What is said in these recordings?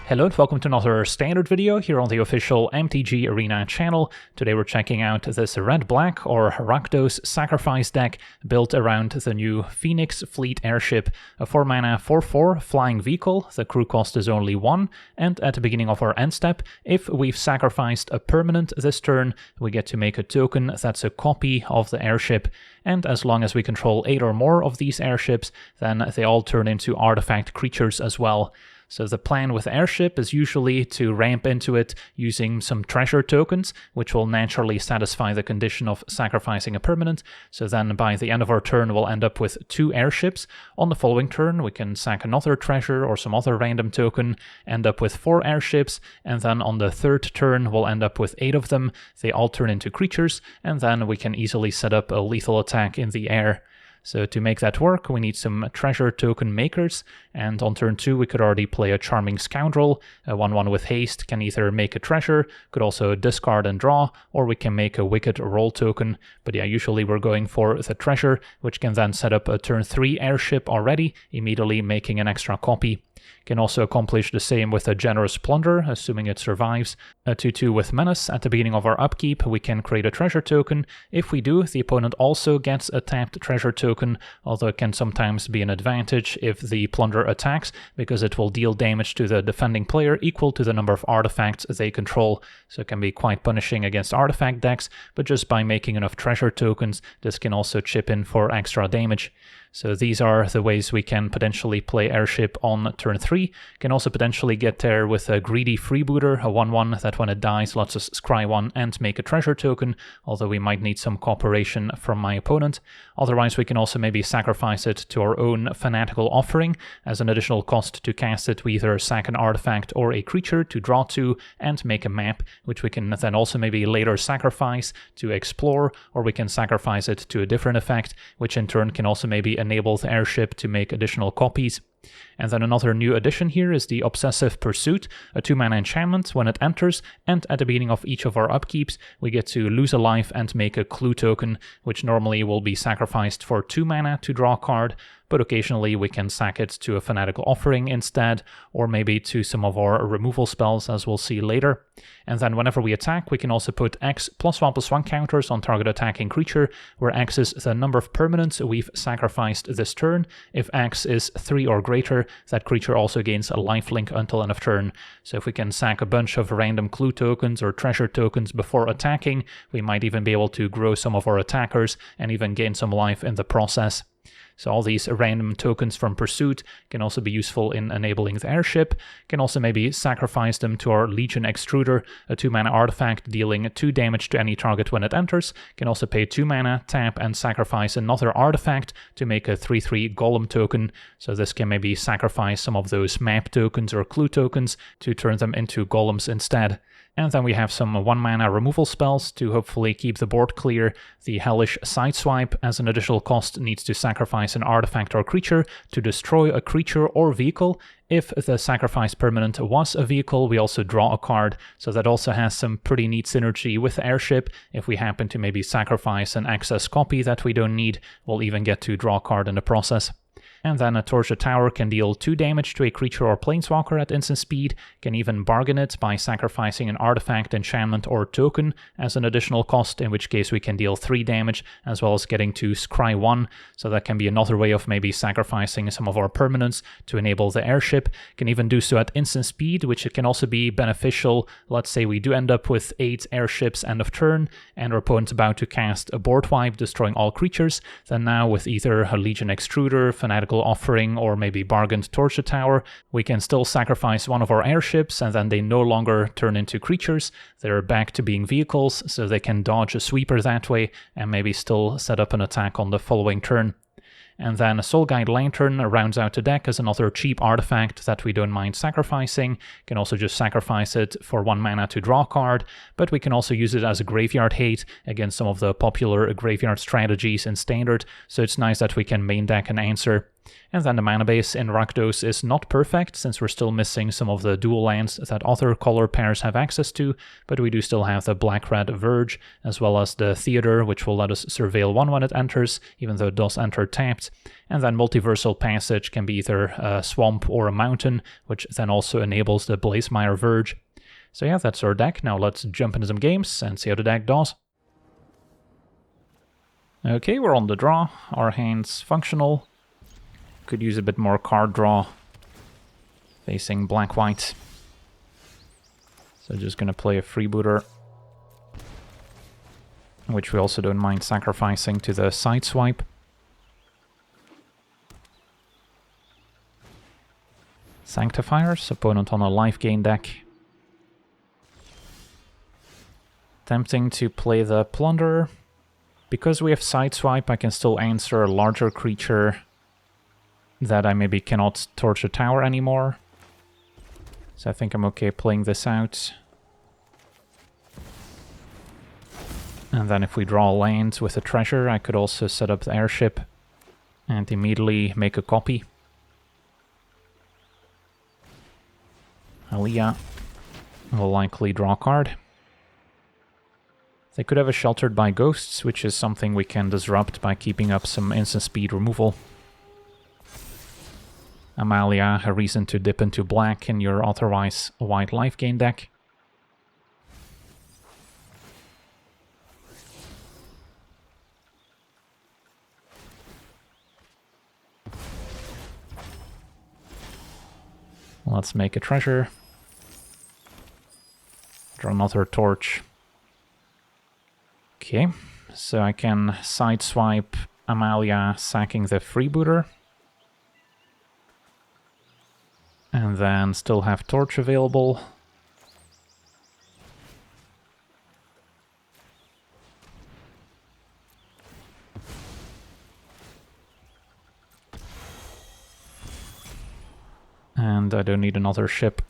Hello and welcome to another standard video here on the official MTG Arena channel. Today we're checking out this red-black or Rakdos sacrifice deck built around the new Phoenix Fleet Airship, a 4-mana 4/4 flying vehicle. The crew cost is only 1, and at the beginning of our end step, if we've sacrificed a permanent this turn, we get to make a token that's a copy of the airship, and as long as we control 8 or more of these airships, then they all turn into artifact creatures as well. So the plan with Airship is usually to ramp into it using some treasure tokens, which will naturally satisfy the condition of sacrificing a permanent. So then by the end of our turn, we'll end up with 2 airships. On the following turn, we can sack another treasure or some other random token, end up with 4 airships, and then on the third turn, we'll end up with 8 of them. They all turn into creatures, and then we can easily set up a lethal attack in the air. So to make that work, we need some treasure token makers, and on turn 2 we could already play a Charming Scoundrel. A 1/1 with haste can either make a treasure, could also discard and draw, or we can make a Wicked Roll token. But yeah, usually we're going for the treasure, which can then set up a turn 3 airship already, immediately making an extra copy. Can also accomplish the same with a Generous Plunder, assuming it survives. A 2/2 with Menace. At the beginning of our upkeep, we can create a treasure token. If we do, the opponent also gets a tapped treasure token, although it can sometimes be an advantage if the Plunder attacks, because it will deal damage to the defending player equal to the number of artifacts they control. So it can be quite punishing against artifact decks, but just by making enough treasure tokens, this can also chip in for extra damage. So these are the ways we can potentially play Airship on turn 3. Can also potentially get there with a Greedy Freebooter, a 1/1 that when it dies lets us scry 1 and make a treasure token, although we might need some cooperation from my opponent. Otherwise we can also maybe sacrifice it to our own Fanatical Offering as an additional cost to cast it. We either sack an artifact or a creature to draw 2 and make a map, which we can then also maybe later sacrifice to explore, or we can sacrifice it to a different effect, which in turn can also maybe enable the airship to make additional copies. And then another new addition here is the Obsessive Pursuit, a 2-mana enchantment. When it enters, and at the beginning of each of our upkeeps, we get to lose a life and make a clue token, which normally will be sacrificed for 2 mana to draw a card, but occasionally we can sack it to a Fanatical Offering instead, or maybe to some of our removal spells, as we'll see later. And then whenever we attack, we can also put X +1/+1 counters on target attacking creature, where X is the number of permanents we've sacrificed this turn. If X is 3 or greater, that creature also gains a lifelink until end of turn. So if we can sack a bunch of random clue tokens or treasure tokens before attacking, we might even be able to grow some of our attackers and even gain some life in the process. So all these random tokens from Pursuit can also be useful in enabling the airship. Can also maybe sacrifice them to our Legion Extruder, a 2-mana artifact dealing 2 damage to any target when it enters. Can also pay 2 mana, tap, and sacrifice another artifact to make a 3/3 Golem token. So this can maybe sacrifice some of those map tokens or clue tokens to turn them into golems instead. And then we have some 1-mana removal spells to hopefully keep the board clear. The Hellish Sideswipe, as an additional cost, needs to sacrifice an artifact or creature to destroy a creature or vehicle. If the sacrifice permanent was a vehicle, we also draw a card, so that also has some pretty neat synergy with the airship. If we happen to maybe sacrifice an excess copy that we don't need, we'll even get to draw a card in the process. And then a Torch the Tower can deal 2 damage to a creature or planeswalker at instant speed, can even bargain it by sacrificing an artifact, enchantment, or token as an additional cost, in which case we can deal 3 damage, as well as getting to scry 1, so that can be another way of maybe sacrificing some of our permanents to enable the airship. Can even do so at instant speed, which it can also be beneficial. Let's say we do end up with 8 airships end of turn, and our opponent's about to cast a board wipe, destroying all creatures. Then now with either a Legion Extruder, Fanatical Offering, or maybe bargained Torch the Tower, we can still sacrifice one of our airships, and then they no longer turn into creatures. They're back to being vehicles, so they can dodge a sweeper that way and maybe still set up an attack on the following turn. And then a Soul Guide Lantern rounds out the deck as another cheap artifact that we don't mind sacrificing. Can also just sacrifice it for 1 mana to draw a card, but we can also use it as a graveyard hate against some of the popular graveyard strategies in Standard, so it's nice that we can main deck an answer. And then the mana base in Rakdos is not perfect, since we're still missing some of the dual lands that other color pairs have access to, but we do still have the black-red Verge, as well as the Theater, which will let us surveil 1 when it enters, even though it does enter tapped. And then Multiversal Passage can be either a swamp or a mountain, which then also enables the Blazemire Verge. So yeah, that's our deck. Now let's jump into some games and see how the deck does. Okay, we're on the draw. Our hand's functional. Could use a bit more card draw. Facing black-white. So just gonna play a freebooter, which we also don't mind sacrificing to the Sideswipe. Sanctifiers, opponent on a life gain deck. Tempting to play the Plunderer. Because we have Sideswipe, I can still answer a larger creature that I maybe cannot torch a tower anymore. So I think I'm okay playing this out. And then if we draw land with a treasure, I could also set up the Airship and immediately make a copy. Aliyah will likely draw a card. They could have a Sheltered by Ghosts, which is something we can disrupt by keeping up some instant speed removal. Amalia, a reason to dip into black in your otherwise white life gain deck. Let's make a treasure. Draw another torch. Okay, so I can sideswipe Amalia, sacking the freebooter. And then still have torch available. And I don't need another ship.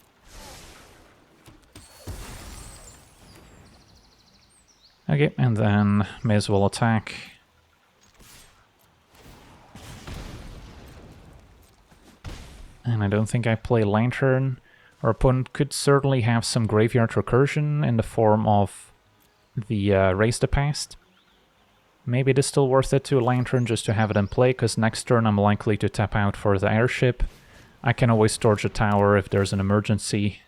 Okay, and then may as well attack. And I don't think I play Lantern. Our opponent could certainly have some graveyard recursion in the form of the Raise the Past. Maybe it is still worth it to Lantern just to have it in play, because next turn I'm likely to tap out for the Airship. I can always torch a tower if there's an emergency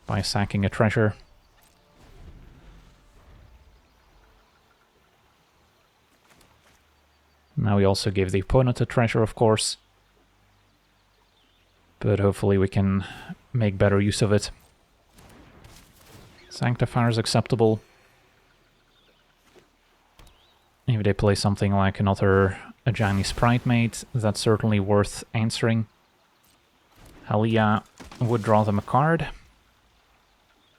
by sacking a treasure. Now we also give the opponent a treasure, of course. But hopefully we can make better use of it. Sanctifier is acceptable. If they play something like another Ajani Sprite Mate, that's certainly worth answering. Aliyah would draw them a card.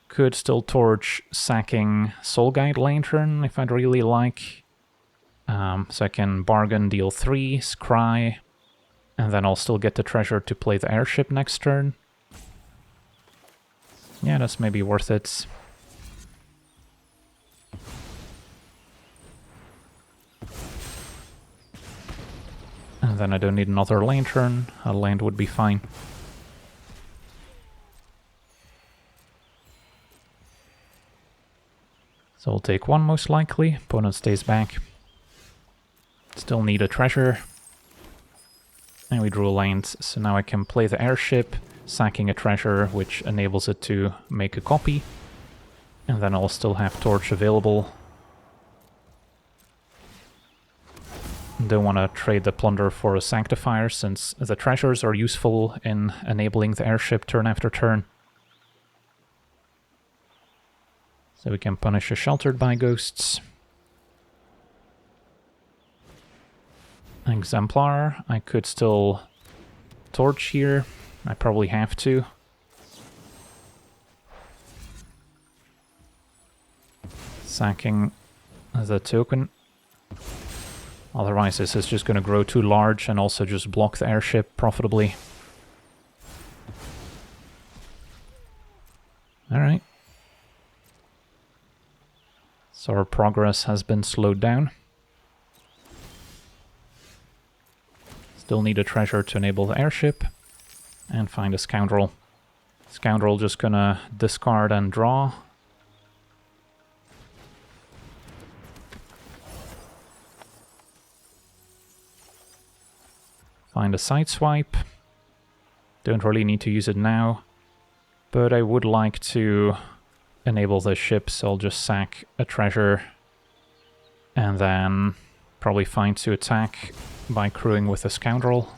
Could still torch sacking Soul Guide Lantern if I'd really like. So I can bargain, deal 3, scry, and then I'll still get the treasure to play the Airship next turn. Yeah, that's maybe worth it. And then I don't need another Lantern, a land would be fine. So I'll take 1 most likely, opponent stays back. Still need a treasure. And we drew a land, so now I can play the Airship, sacking a treasure, which enables it to make a copy. And then I'll still have torch available. Don't want to trade the plunder for a Sanctifier, since the treasures are useful in enabling the Airship turn after turn. So we can punish a Sheltered by Ghosts. Exemplar, I could still torch here. I probably have to. Sacking the token. Otherwise this is just going to grow too large and also just block the Airship profitably. Alright. So our progress has been slowed down. Still need a treasure to enable the airship. And find a scoundrel. Scoundrel just gonna discard and draw. Find a sideswipe. Don't really need to use it now. But I would like to enable the ship, so I'll just sack a treasure. And then probably find to attack by crewing with a scoundrel.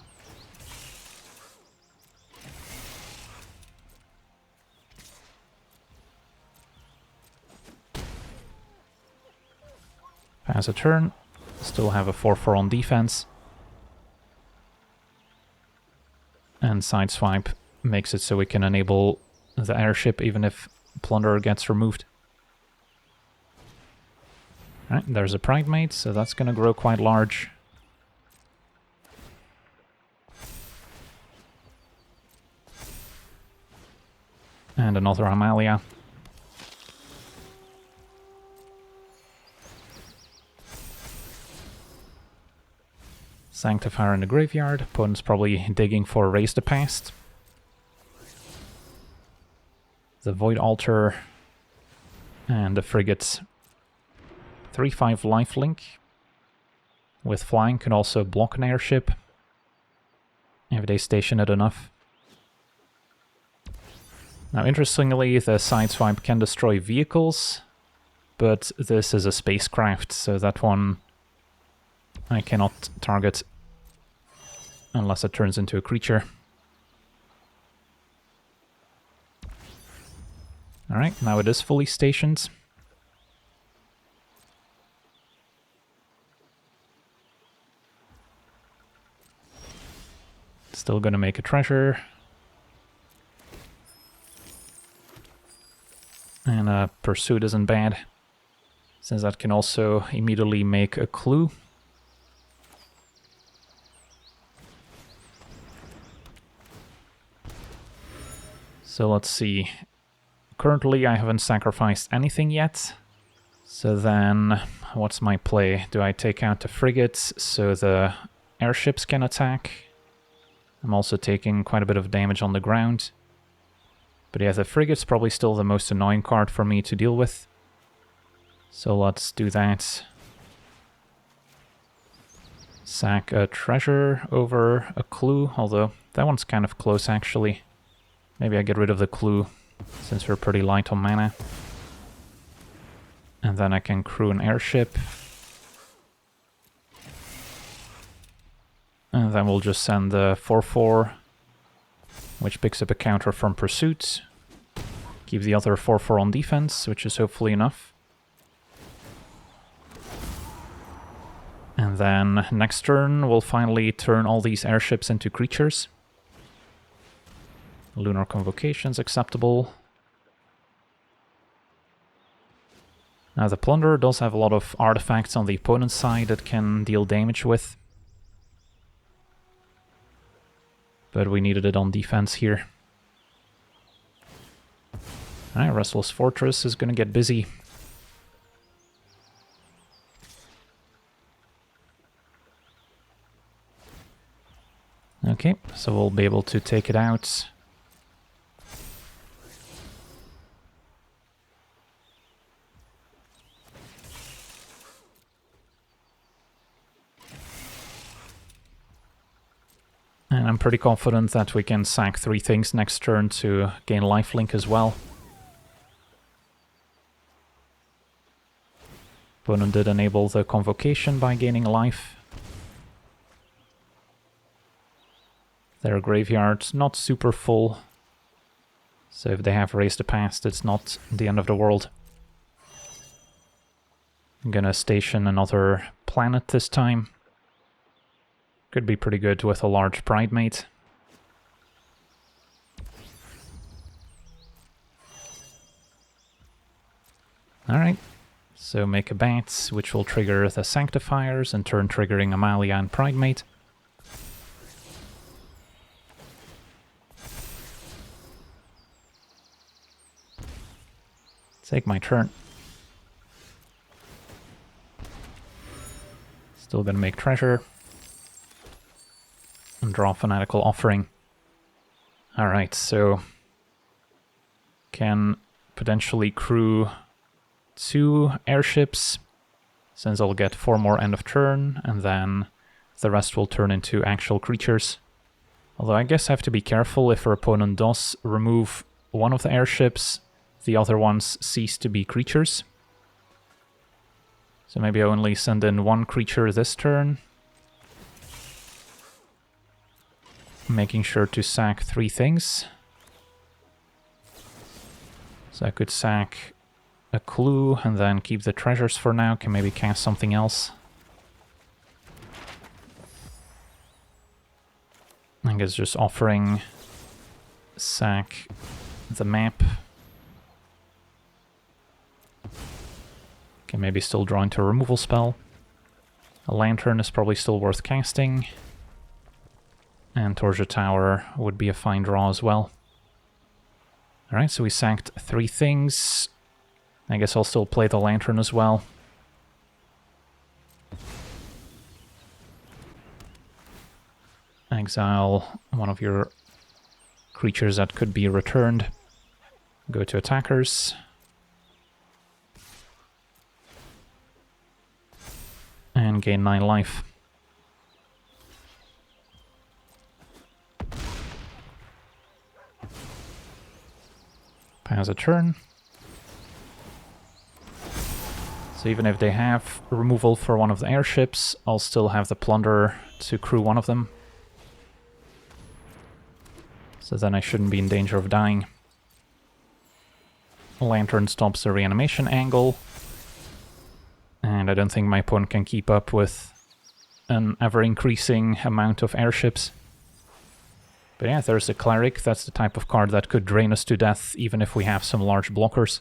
Pass a turn. Still have a 4/4 on defense. And sideswipe makes it so we can enable the airship even if Plunderer gets removed. Alright, there's a Pridemate, so that's gonna grow quite large. And another Amalia. Sanctifier in the graveyard. Opponent's probably digging for Raise the Past. The Void Altar. And the Frigates. 3/5 lifelink. With flying can also block an airship. If they station it enough. Now interestingly, the sideswipe can destroy vehicles. But this is a spacecraft, so that one I cannot target unless it turns into a creature. Alright, now it is fully stationed. Still gonna make a treasure. And a pursuit isn't bad, since that can also immediately make a clue. So let's see. Currently I haven't sacrificed anything yet. So then, what's my play? Do I take out the frigates so the airships can attack? I'm also taking quite a bit of damage on the ground. But yeah, the frigate's probably still the most annoying card for me to deal with. So let's do that. Sack a treasure over a clue, although that one's kind of close actually. Maybe I get rid of the clue, since we're pretty light on mana. And then I can crew an airship. And then we'll just send the 4/4, which picks up a counter from Pursuit. Keep the other 4/4 on defense, which is hopefully enough. And then next turn we'll finally turn all these airships into creatures. Lunar Convocation's acceptable. Now the Plunderer does have a lot of artifacts on the opponent's side that can deal damage with. But we needed it on defense here. Alright, Restless Fortress is gonna get busy. Okay, so we'll be able to take it out. And I'm pretty confident that we can sack 3 things next turn to gain lifelink as well. Opponent did enable the Convocation by gaining life. Their graveyard's not super full, so if they have Raised the Past, it's not the end of the world. I'm gonna station another planet this time. Could be pretty good with a large Pridemate. Alright, so make a bat, which will trigger the Sanctifiers, in turn triggering Amalia and Pridemate. Take my turn. Still gonna make treasure. and draw Fanatical Offering. Alright, so can potentially crew 2 airships, since I'll get 4 more end of turn, and then the rest will turn into actual creatures. Although I guess I have to be careful if our opponent does remove one of the airships, the other ones cease to be creatures. So maybe I only send in 1 creature this turn. Making sure to sack 3 things. So I could sack a clue and then keep the treasures for now, can maybe cast something else. I guess just offering, sack the map. Can maybe still draw into a removal spell. A lantern is probably still worth casting. And Torture Tower would be a fine draw as well. Alright, so we sacked 3 things. I guess I'll still play the lantern as well. Exile one of your creatures that could be returned. Go to attackers. And gain 9 life. Pass a turn. So even if they have removal for one of the airships, I'll still have the plunder to crew one of them. So then I shouldn't be in danger of dying. Lantern stops the reanimation angle. And I don't think my opponent can keep up with an ever-increasing amount of airships. But yeah, there's a Cleric. That's the type of card that could drain us to death, even if we have some large blockers.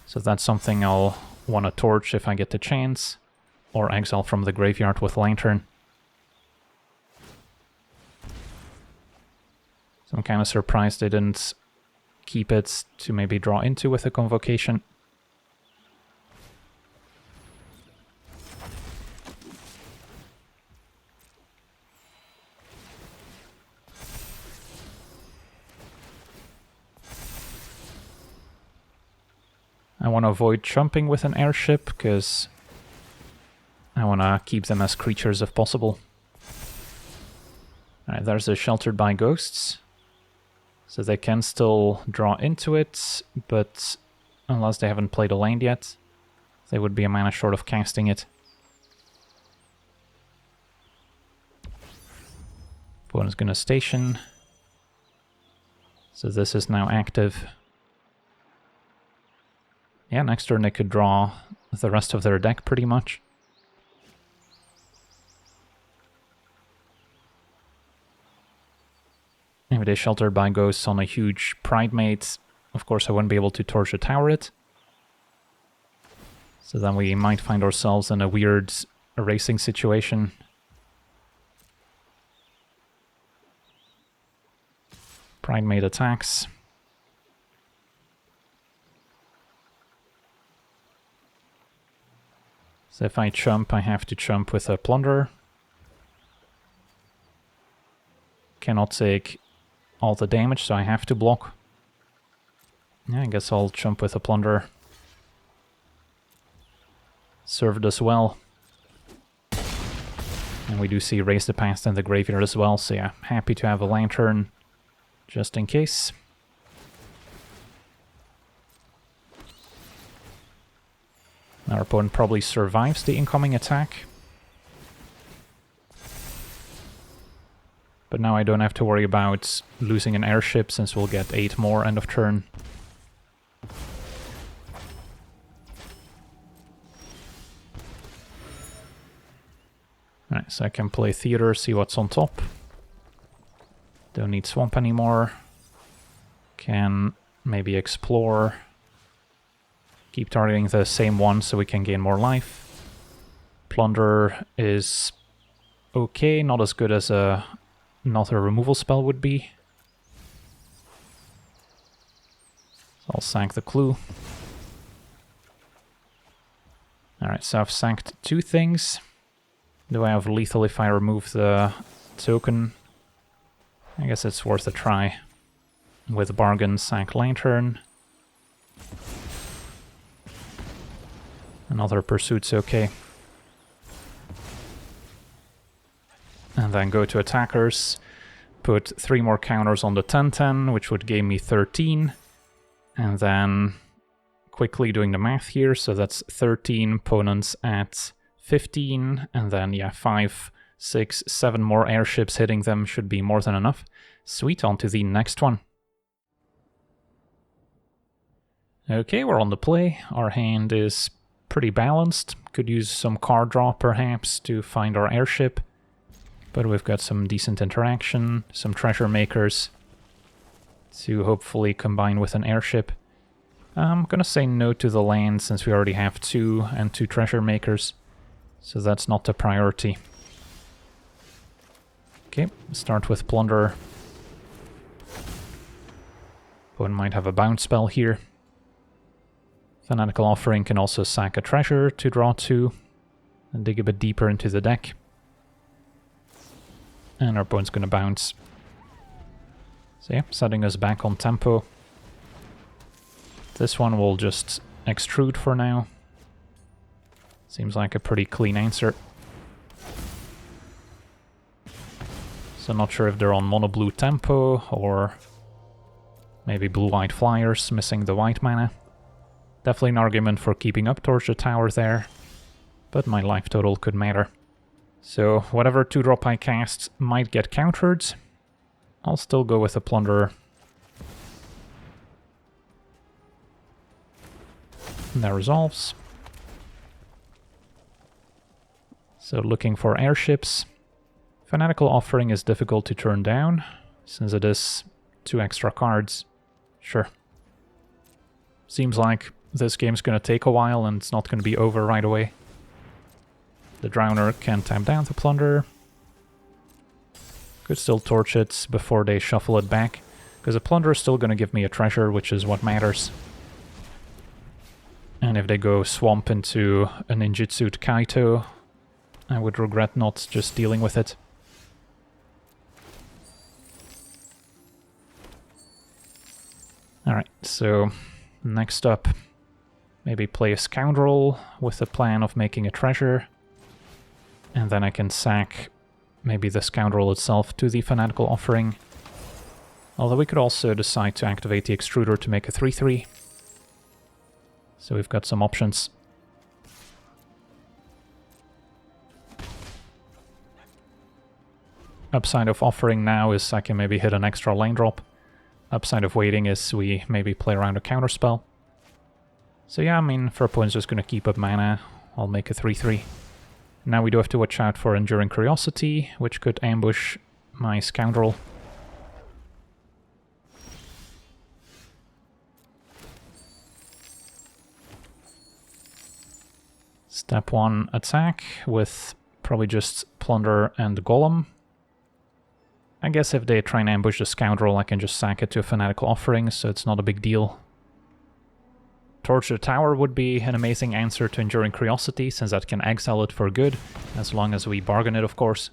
So that's something I'll want to torch if I get the chance, or exile from the graveyard with Lantern. So I'm kind of surprised they didn't keep it to maybe draw into with a Convocation. I want to avoid jumping with an airship, because I want to keep them as creatures if possible. Alright, there's a Sheltered by Ghosts. So they can still draw into it, but unless they haven't played a land yet, they would be a mana short of casting it. Opponent's gonna station. So this is now active. Yeah, next turn they could draw the rest of their deck pretty much. Maybe they Sheltered by Ghosts on a huge Pridemate. Of course I wouldn't be able to Torture Tower it. So then we might find ourselves in a weird erasing situation. Pridemate attacks. So if I chump, I have to chump with a Plunderer. Cannot take all the damage, so I have to block. Yeah, I guess I'll chump with a Plunderer. Served us well. And we do see Raise the Past in the graveyard as well, so yeah, happy to have a Lantern just in case. Our opponent probably survives the incoming attack. But now I don't have to worry about losing an airship, since we'll get 8 more end of turn. Alright, so I can play Theater, see what's on top. Don't need Swamp anymore. Can maybe Explore. Keep targeting the same one so we can gain more life. Plunder is okay, not as good as another removal spell would be. So I'll sack the Clue. Alright, so I've sacked 2 things. Do I have lethal if I remove the token? I guess it's worth a try. With Bargain, sack Lantern. Another Pursuit's okay. And then go to attackers. Put 3 more counters on the 10-10, which would give me 13. And then quickly doing the math here, so that's 13 opponents at 15. And then, yeah, 5, 6, 7 more airships hitting them should be more than enough. Sweet, on to the next one. Okay, we're on the play. Our hand is pretty balanced. Could use some card draw, perhaps, to find our airship. But we've got some decent interaction, some treasure makers to hopefully combine with an airship. I'm gonna say no to the land since we already have 2 and 2 treasure makers. So that's not the priority. Okay, start with Plunder. Opponent might have a bounce spell here. Fanatical Offering can also sack a treasure to draw 2 and dig a bit deeper into the deck. And our opponent's gonna bounce. So yeah, setting us back on tempo. This one will just extrude for now. Seems like a pretty clean answer. So not sure if they're on mono-blue tempo or maybe blue-white flyers missing the white mana. Definitely an argument for keeping up towards the tower there, but my life total could matter. So whatever 2-drop I cast might get countered. I'll still go with a Plunderer. And that resolves. So looking for airships. Fanatical Offering is difficult to turn down, since it is 2 extra cards. Sure. Seems like this game's gonna take a while and it's not gonna be over right away. The Drowner can tap down the Plunder. Could still torch it before they shuffle it back, because a Plunder is still gonna give me a treasure, which is what matters. And if they go swamp into a Ninjutsu'd Kaito, I would regret not just dealing with it. Alright, so next up, maybe play a Scoundrel with the plan of making a treasure. And then I can sack maybe the Scoundrel itself to the Fanatical Offering. Although we could also decide to activate the Extruder to make a 3/3. So we've got some options. Upside of Offering now is I can maybe hit an extra lane drop. Upside of waiting is we maybe play around a counterspell. So yeah, I mean, for opponents just gonna keep up mana, I'll make a 3/3. Now we do have to watch out for Enduring Curiosity, which could ambush my Scoundrel. Step 1 attack with probably just Plunder and Golem. I guess if they try and ambush the Scoundrel, I can just sack it to a Fanatical Offering, so it's not a big deal. Torch the Tower would be an amazing answer to Enduring Curiosity, since that can exile it for good, as long as we bargain it, of course.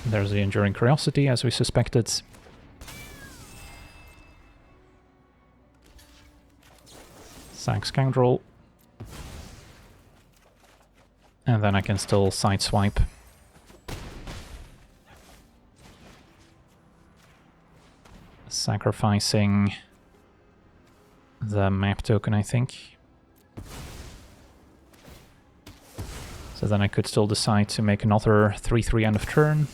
There's the Enduring Curiosity, as we suspected. Sack Scoundrel. And then I can still sideswipe. Sacrificing the map token, I think. So then I could still decide to make another 3/3 end of turn.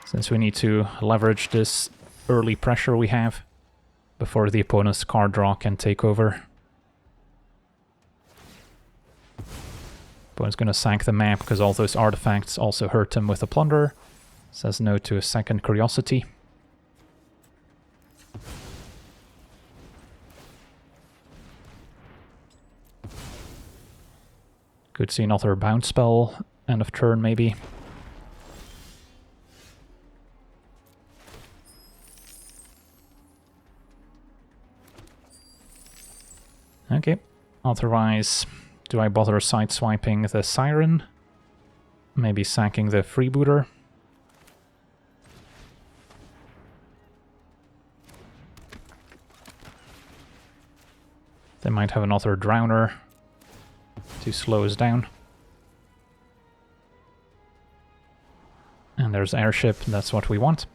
Since we need to leverage this early pressure we have before the opponent's card draw can take over. Opponent's gonna sack the map because all those artifacts also hurt him with a Plunder. Says no to a second Curiosity. Could see another bounce spell, end of turn maybe. Okay, Otherwise, do I bother sideswiping the Siren? Maybe sacking the freebooter? They might have another Drowner to slow us down. And there's Airship, that's what we want.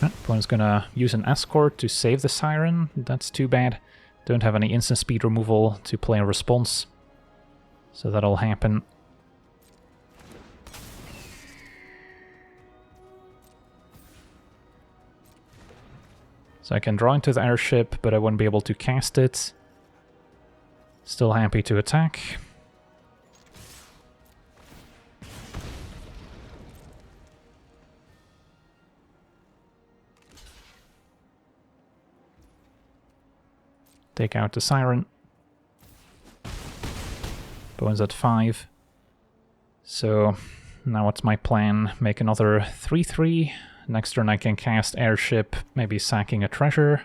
Opponent's gonna use an Escort to save the Siren, that's too bad. Don't have any instant speed removal to play a response, so that'll happen. So I can draw into the Airship, but I won't be able to cast it. Still happy to attack. Take out the Siren. Bones at 5. So now what's my plan? Make another 3/3. Next turn I can cast Airship, maybe sacking a treasure.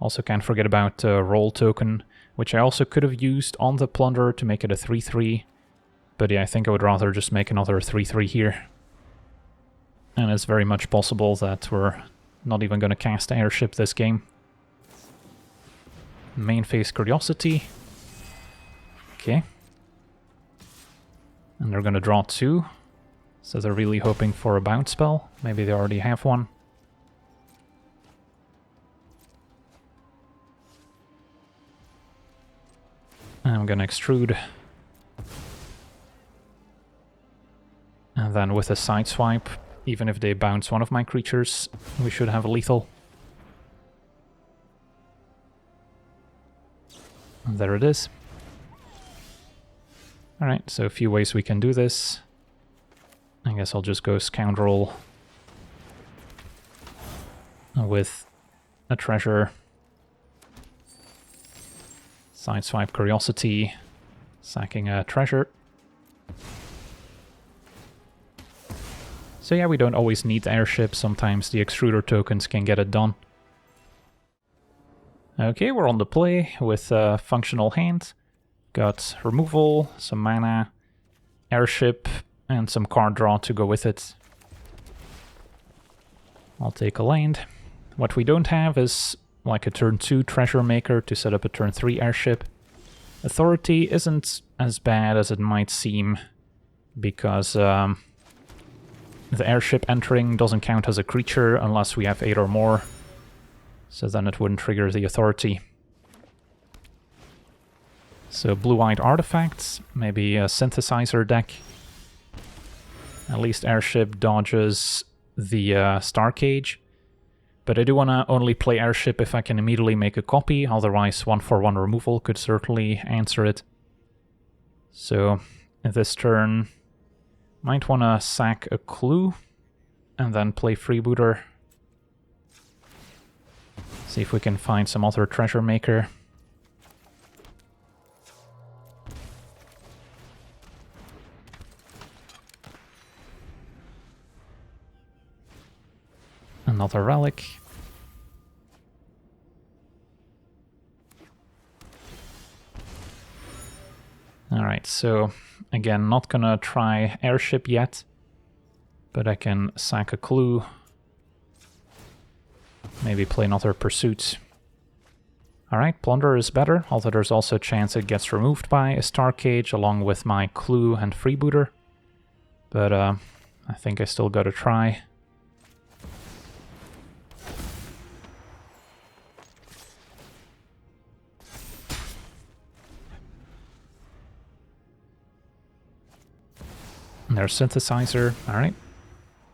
Also can't forget about Roll token, which I also could have used on the Plunderer to make it a 3/3. But yeah, I think I would rather just make another 3/3 here. And it's very much possible that we're not even going to cast Airship this game. Main phase Curiosity. Okay. And they're going to draw 2. So they're really hoping for a bounce spell. Maybe they already have one. And I'm going to extrude. And then with a sideswipe, even if they bounce one of my creatures, we should have a lethal. And there it is. Alright, so a few ways we can do this. I guess I'll just go Scoundrel with a treasure. Sideswipe Curiosity, sacking a treasure. So yeah, we don't always need the Airship, sometimes the Extruder tokens can get it done. Okay, we're on the play with a functional hand. Got removal, some mana, Airship, and some card draw to go with it. I'll take a land. What we don't have is like a turn 2 Treasure Maker to set up a turn 3 Airship. Authority isn't as bad as it might seem, because the Airship entering doesn't count as a creature unless we have 8 or more. So then it wouldn't trigger the Authority. So blue-eyed artifacts, maybe a synthesizer deck. At least Airship dodges the Star Cage. But I do want to only play Airship if I can immediately make a copy, otherwise 1/1 removal could certainly answer it. So this turn, might want to sack a clue and then play Freebooter. See if we can find some other Treasure Maker. Another relic. Alright, so again, not gonna try Airship yet, but I can sack a clue. Maybe play another Pursuit. Alright, Plunder is better, although there's also a chance it gets removed by a Star Cage along with my clue and Freebooter. But I think I still gotta try. And there's Synthesizer, alright.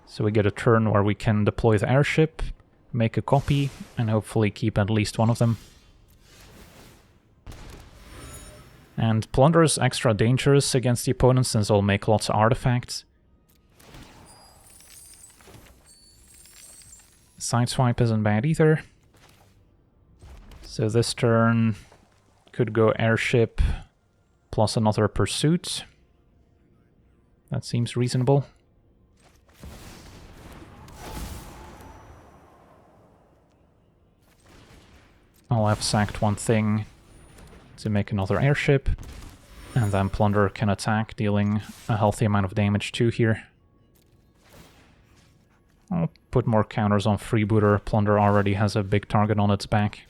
So we get a turn where we can deploy the Airship, make a copy, and hopefully keep at least one of them. And Plunder is extra dangerous against the opponent since it'll make lots of artifacts. Sideswipe isn't bad either. So this turn could go Airship plus another Pursuit. That seems reasonable. I'll have sacked one thing to make another airship, and then Plunder can attack, dealing a healthy amount of damage too here. I'll put more counters on Freebooter. Plunder already has a big target on its back.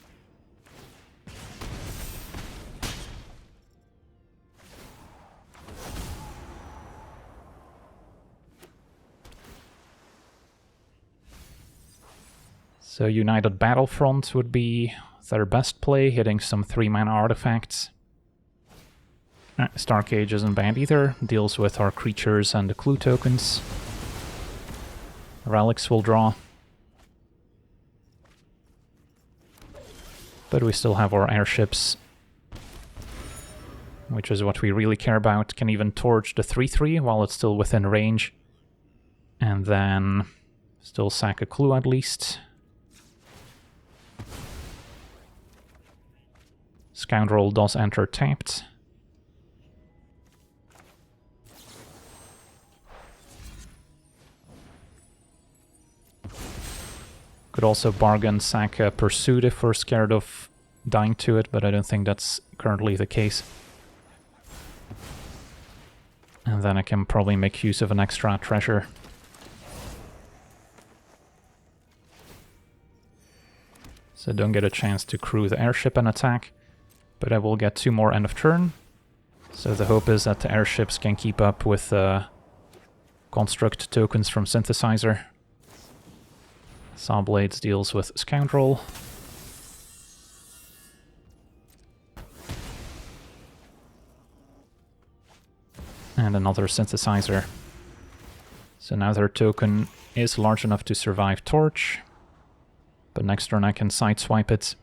So United Battlefront would be their best play, hitting some 3-mana artifacts. Starcage isn't bad either, deals with our creatures and the clue tokens. Relics will draw. But we still have our airships, which is what we really care about. Can even torch the 3/3 while it's still within range. And then still sack a clue at least. Scoundrel does enter tapped. Could also bargain sack a Pursuit if we're scared of dying to it, but I don't think that's currently the case. And then I can probably make use of an extra treasure. So don't get a chance to crew the airship and attack, but I will get 2 more end of turn. So the hope is that the airships can keep up with construct tokens from Synthesizer. Sawblades deals with Scoundrel. And another Synthesizer. So now their token is large enough to survive Torch. But next turn I can sideswipe it.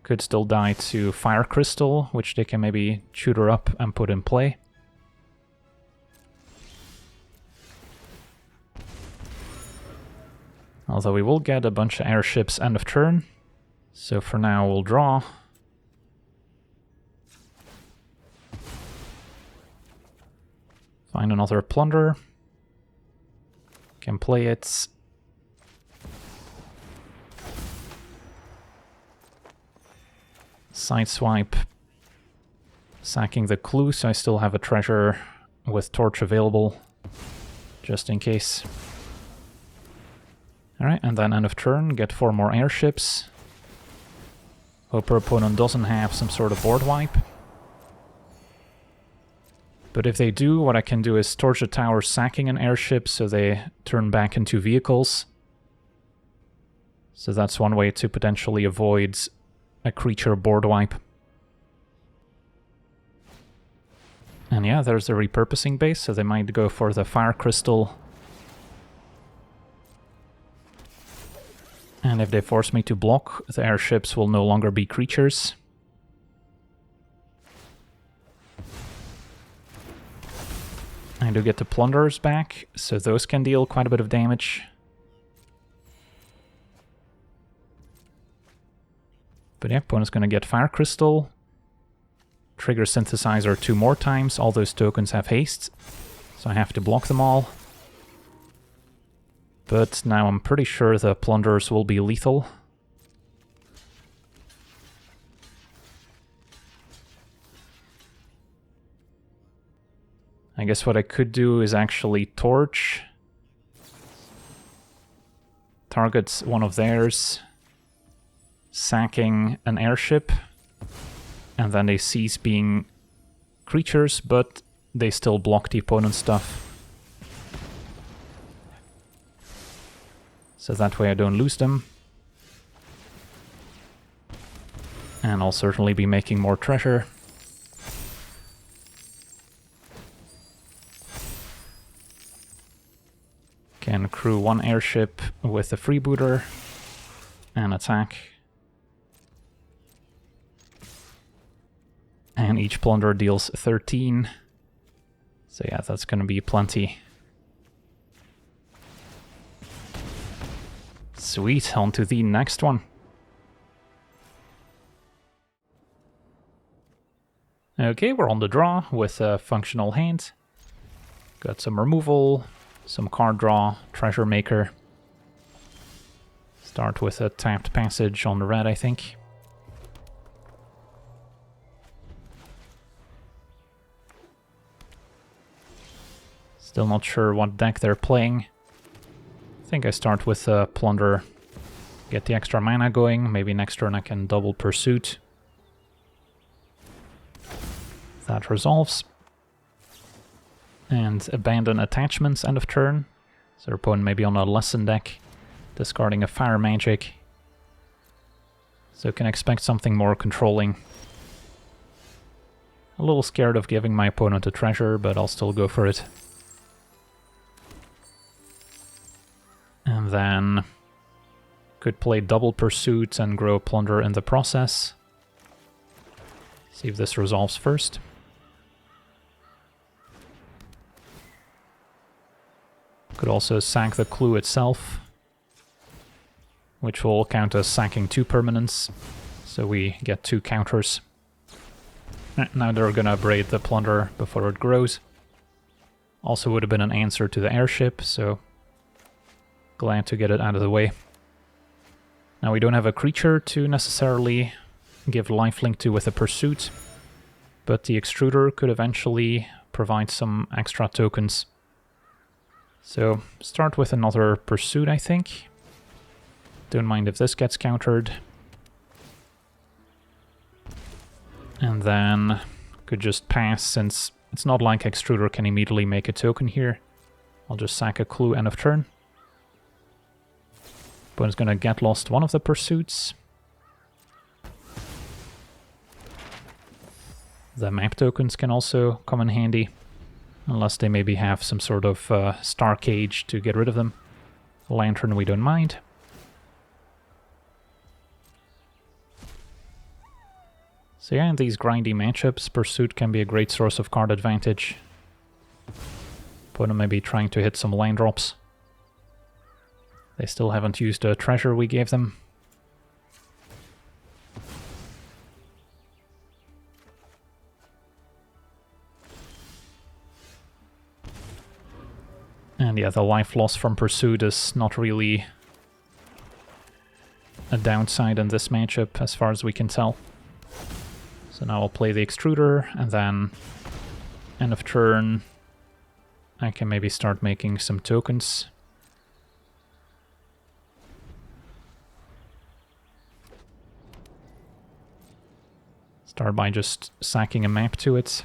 Could still die to Fire Crystal, which they can maybe tutor up and put in play. Although we will get a bunch of airships end of turn. So for now we'll draw. Find another Plunder. Can play it. Sideswipe. Sacking the clue, so I still have a treasure with Torch available, just in case. Alright, and then end of turn, get 4 more airships. Hope our opponent doesn't have some sort of board wipe. But if they do, what I can do is torch the tower, sacking an airship so they turn back into vehicles. So that's one way to potentially avoid a creature board wipe. And yeah, there's the repurposing base, so they might go for the Fire Crystal. And if they force me to block, the airships will no longer be creatures. I do get the Plunderers back, so those can deal quite a bit of damage. But yeah, opponent's gonna get Fire Crystal. Trigger Synthesizer 2 more times, all those tokens have haste, so I have to block them all. But now I'm pretty sure the Plunderers will be lethal. I guess what I could do is actually torch. Targets one of theirs. Sacking an airship. And then they cease being creatures, but they still block the opponent's stuff. So that way I don't lose them. And I'll certainly be making more treasure. Can crew 1 airship with a freebooter and attack. And each Plunder deals 13. So yeah, that's gonna be plenty. Sweet, on to the next one. Okay, we're on the draw with a functional hand. Got some removal, some card draw, treasure maker. Start with a tapped passage on the red, I think. Still not sure what deck they're playing. I think I start with Plunder, get the extra mana going. Maybe next turn I can double Pursuit. That resolves. And abandon attachments end of turn. So their opponent may be on a lesson deck, discarding a Fire Magic. So can expect something more controlling. A little scared of giving my opponent a treasure, but I'll still go for it. And then could play double Pursuit and grow Plunder in the process. See if this resolves first. Could also sack the clue itself, which will count as sacking 2 permanents, so we get 2 counters. Now they're gonna braid the Plunder before it grows. Also would have been an answer to the Airship, so glad to get it out of the way. Now we don't have a creature to necessarily give lifelink to with a Pursuit, but the Extruder could eventually provide some extra tokens. So start with another Pursuit, I think. Don't mind if this gets countered. And then could just pass, since it's not like Extruder can immediately make a token here. I'll just sack a clue end of turn. Opponent's gonna get lost one of the Pursuits. The map tokens can also come in handy. Unless they maybe have some sort of Star Cage to get rid of them. Lantern we don't mind. So yeah, in these grindy matchups, Pursuit can be a great source of card advantage. Opponent may be trying to hit some land drops. They still haven't used the treasure we gave them. And yeah, the life loss from Pursuit is not really a downside in this matchup, as far as we can tell. So now I'll play the Extruder, and then end of turn I can maybe start making some tokens. Start by just sacking a map to it.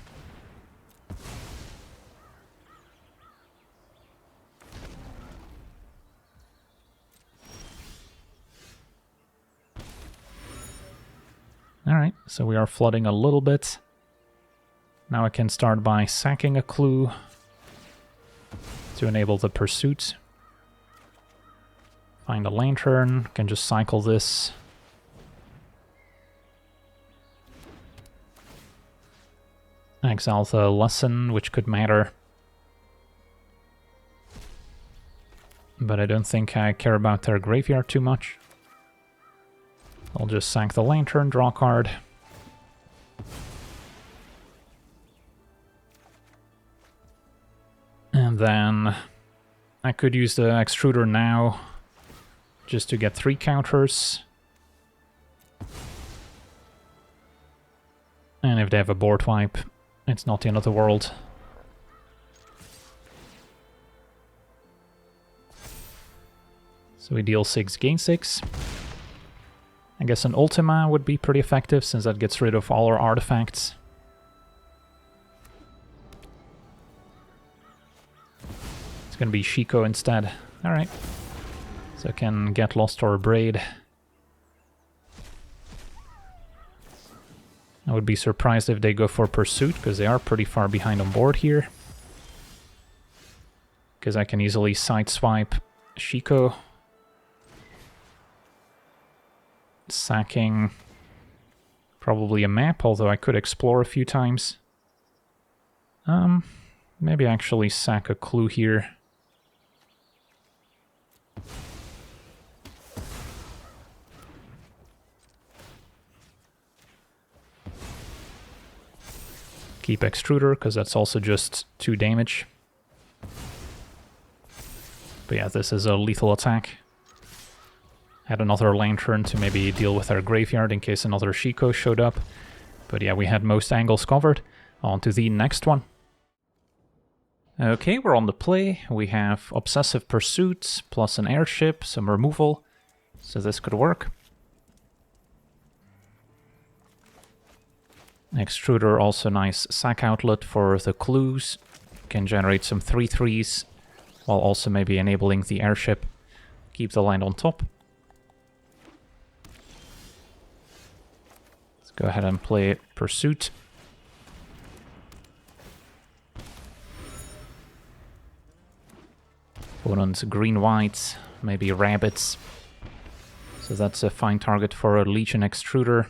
Alright, so we are flooding a little bit. Now I can start by sacking a clue to enable the Pursuit. Find a Lantern, can just cycle this. Exile the Lesson, which could matter. But I don't think I care about their graveyard too much. I'll just sack the Lantern, draw a card. And then I could use the Extruder now just to get 3 counters. And if they have a board wipe, it's not the end of the world. So we deal 6, gain 6. I guess an Ultima would be pretty effective, since that gets rid of all our artifacts. It's gonna be Shiko instead. Alright. So I can get lost or braid. I would be surprised if they go for Pursuit, because they are pretty far behind on board here. Because I can easily sideswipe Shiko. Sacking probably a map, although I could explore a few times. Maybe actually sack a clue here. Keep Extruder, because that's also just 2 damage. But yeah, this is a lethal attack. Had another Lantern to maybe deal with our graveyard in case another Shiko showed up. But yeah, we had most angles covered. On to the next one. Okay, we're on the play. We have Obsessive Pursuit plus an Airship, some removal, so this could work. Extruder, also nice sack outlet for the clues. Can generate some 3/3s, while also maybe enabling the Airship. Keep the land on top. Let's go ahead and play Pursuit. Opponent's green-white, maybe rabbits. So that's a fine target for a Legion Extruder.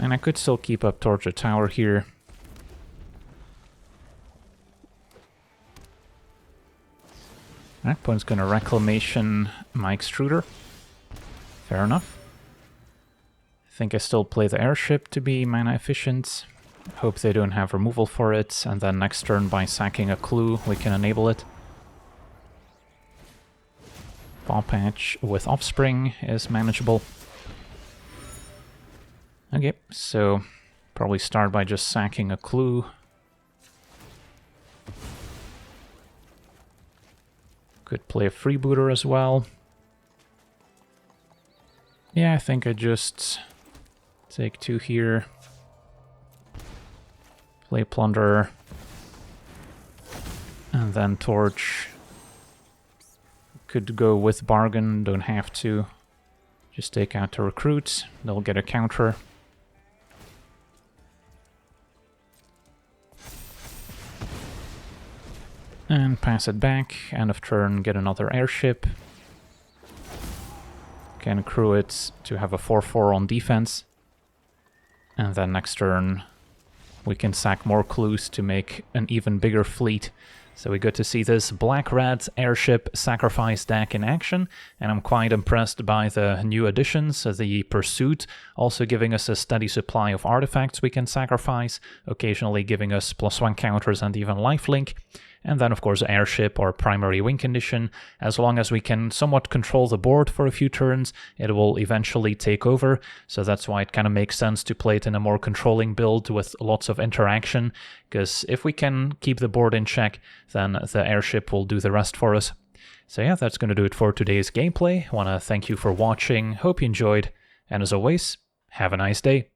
And I could still keep up towards the tower here. Alright, opponent's gonna Reclamation my Extruder. Fair enough. I think I still play the Airship to be mana efficient. Hope they don't have removal for it, and then next turn by sacking a clue we can enable it. Paw Patch with Offspring is manageable. Okay, so probably start by just sacking a clue. Could play a Freebooter as well. Yeah, I think I just take 2 here. Play Plunder. And then Torch. Could go with Bargain, don't have to. Just take out the Recruit, they'll get a counter. And pass it back, end of turn, get another Airship. Can accrue it to have a 4/4 on defense. And then next turn we can sack more clues to make an even bigger fleet. So we get to see this Black-Red Airship Sacrifice deck in action, and I'm quite impressed by the new additions, the Pursuit, also giving us a steady supply of artifacts we can sacrifice, occasionally giving us +1 counters and even lifelink. And then of course Airship or primary win condition. As long as we can somewhat control the board for a few turns, it will eventually take over. So that's why it kind of makes sense to play it in a more controlling build with lots of interaction. Because if we can keep the board in check, then the Airship will do the rest for us. So yeah, that's going to do it for today's gameplay. I want to thank you for watching, hope you enjoyed, and as always, have a nice day.